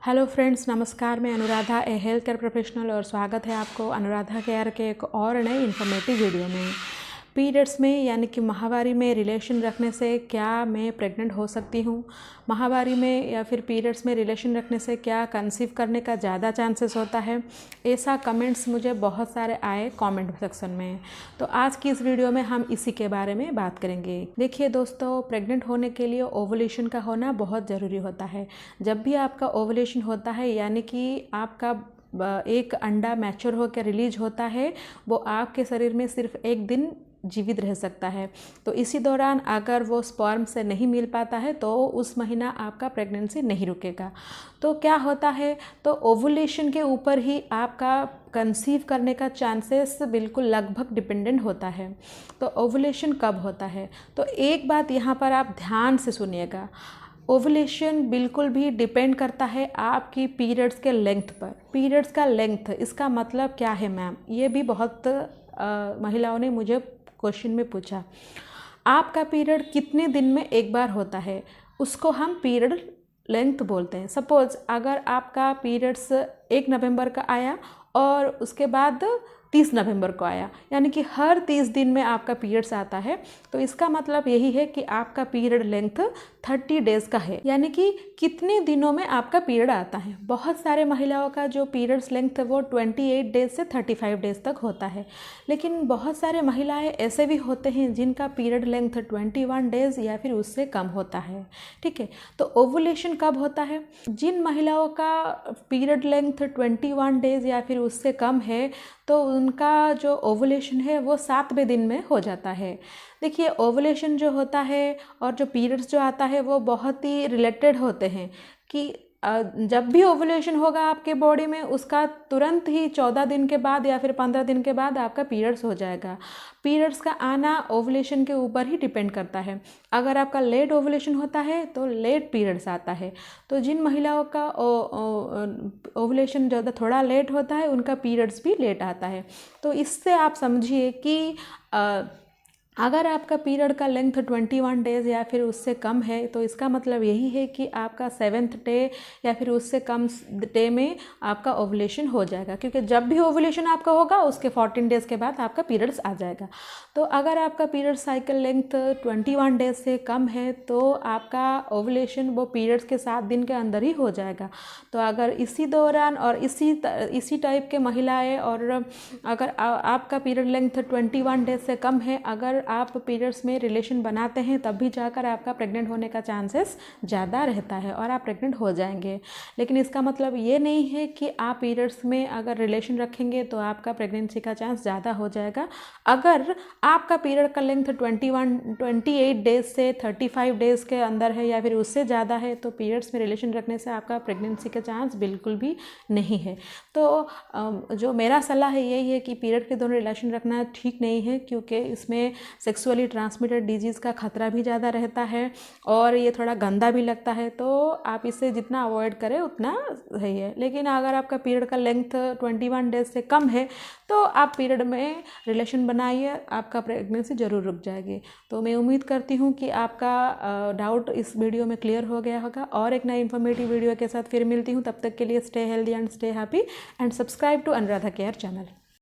Hello friends, नमस्कार। मैं अनुराधा, ए health care professional, और स्वागत है आपको अनुराधा केयर के एक और नई इन्फॉर्मेटिव वीडियो में। पीरियड्स में यानी कि माहवारी में रिलेशन रखने से क्या मैं प्रेग्नेंट हो सकती हूँ? माहवारी में या फिर पीरियड्स में रिलेशन रखने से क्या कंसीव करने का ज़्यादा चांसेस होता है? ऐसा कमेंट्स मुझे बहुत सारे आए कमेंट सेक्शन में। तो आज की इस वीडियो में हम इसी के बारे में बात करेंगे। देखिए दोस्तों, प्रेग्नेंट होने के लिए ओवुलेशन का होना बहुत ज़रूरी होता है। जब भी आपका ओवुलेशन होता है यानी कि आपका एक अंडा मैच्योर होकर रिलीज होता है, वो आपके शरीर में सिर्फ एक दिन जीवित रह सकता है। तो इसी दौरान अगर वो स्पर्म से नहीं मिल पाता है तो उस महीना आपका प्रेगनेंसी नहीं रुकेगा। तो क्या होता है, तो ओवुलेशन के ऊपर ही आपका कंसीव करने का चांसेस बिल्कुल लगभग डिपेंडेंट होता है। तो ओवुलेशन कब होता है, तो एक बात यहाँ पर आप ध्यान से सुनिएगा। ओवुलेशन बिल्कुल भी डिपेंड करता है आपकी पीरियड्स के लेंथ पर। पीरियड्स का लेंथ, इसका मतलब क्या है मैम? ये भी बहुत महिलाओं ने मुझे क्वेश्चन में पूछा। आपका पीरियड कितने दिन में एक बार होता है, उसको हम पीरियड लेंथ बोलते हैं। सपोज अगर आपका पीरियड्स 1 नवंबर का आया और उसके बाद 30 नवंबर को आया, यानी कि हर 30 दिन में आपका पीरियड्स आता है, तो इसका मतलब यही है कि आपका पीरियड लेंथ 30 डेज़ का है, यानी कि कितने दिनों में आपका पीरियड आता है। बहुत सारे महिलाओं का जो पीरियड्स लेंथ वो 28 डेज से 35 डेज तक होता है, लेकिन बहुत सारे महिलाएं ऐसे भी होते हैं जिनका पीरियड लेंथ 21 डेज या फिर उससे कम होता है। ठीक है, तो ओवुलेशन कब होता है? जिन महिलाओं का पीरियड लेंथ 21 डेज या फिर उससे कम है, तो उनका जो ओवुलेशन है वो 7वें दिन में हो जाता है। देखिए, ओवुलेशन जो होता है और जो पीरियड्स जो आता है वो बहुत ही रिलेटेड होते हैं कि जब भी ओवुलेशन होगा आपके बॉडी में, उसका तुरंत ही 14 दिन के बाद या फिर 15 दिन के बाद आपका पीरियड्स हो जाएगा। पीरियड्स का आना ओवुलेशन के ऊपर ही डिपेंड करता है। अगर आपका लेट ओवुलेशन होता है तो लेट पीरियड्स आता है। तो जिन महिलाओं का ओवुलेशन ज़्यादा थोड़ा लेट होता है, उनका पीरियड्स भी लेट आता है। तो इससे आप समझिए कि अगर आपका पीरियड का लेंथ 21 डेज़ या फिर उससे कम है, तो इसका मतलब यही है कि आपका 7th डे या फिर उससे कम डे में आपका ओवुलेशन हो जाएगा, क्योंकि जब भी ओवुलेशन आपका होगा उसके 14 डेज़ के बाद आपका पीरियड्स आ जाएगा। तो अगर आपका पीरियड साइकिल लेंथ 21 डेज से कम है तो आपका ओवुलेशन वो पीरियड्स के 7 दिन के अंदर ही हो जाएगा। तो अगर इसी दौरान और इसी टाइप के महिलाएँ, और अगर आपका पीरियड लेंथ 21 डेज से कम है, अगर आप पीरियड्स में रिलेशन बनाते हैं तब भी जाकर आपका प्रेग्नेंट होने का चांसेस ज़्यादा रहता है और आप प्रेग्नेंट हो जाएंगे। लेकिन इसका मतलब ये नहीं है कि आप पीरियड्स में अगर रिलेशन रखेंगे तो आपका प्रेगनेंसी का चांस ज़्यादा हो जाएगा। अगर आपका पीरियड का लेंथ 28 डेज से 35 डेज़ के अंदर है या फिर उससे ज़्यादा है, तो पीरियड्स में रिलेशन रखने से आपका प्रेगनेंसी का चांस बिल्कुल भी नहीं है। तो जो मेरा सलाह है यही है कि पीरियड के दोनों रिलेशन रखना ठीक नहीं है, क्योंकि इसमें सेक्सुअली ट्रांसमिटेड डिजीज़ का खतरा भी ज़्यादा रहता है और ये थोड़ा गंदा भी लगता है। तो आप इसे जितना अवॉइड करें उतना सही है। लेकिन अगर आपका पीरियड का लेंथ 21 डेज से कम है तो आप पीरियड में रिलेशन बनाइए, आपका प्रेगनेंसी ज़रूर रुक जाएगी। तो मैं उम्मीद करती हूँ कि आपका डाउट इस वीडियो में क्लियर हो गया होगा, और एक नई इन्फॉर्मेटिव वीडियो के साथ फिर मिलती हूँ। तब तक के लिए stay healthy and stay happy and subscribe to Anuradha care channel.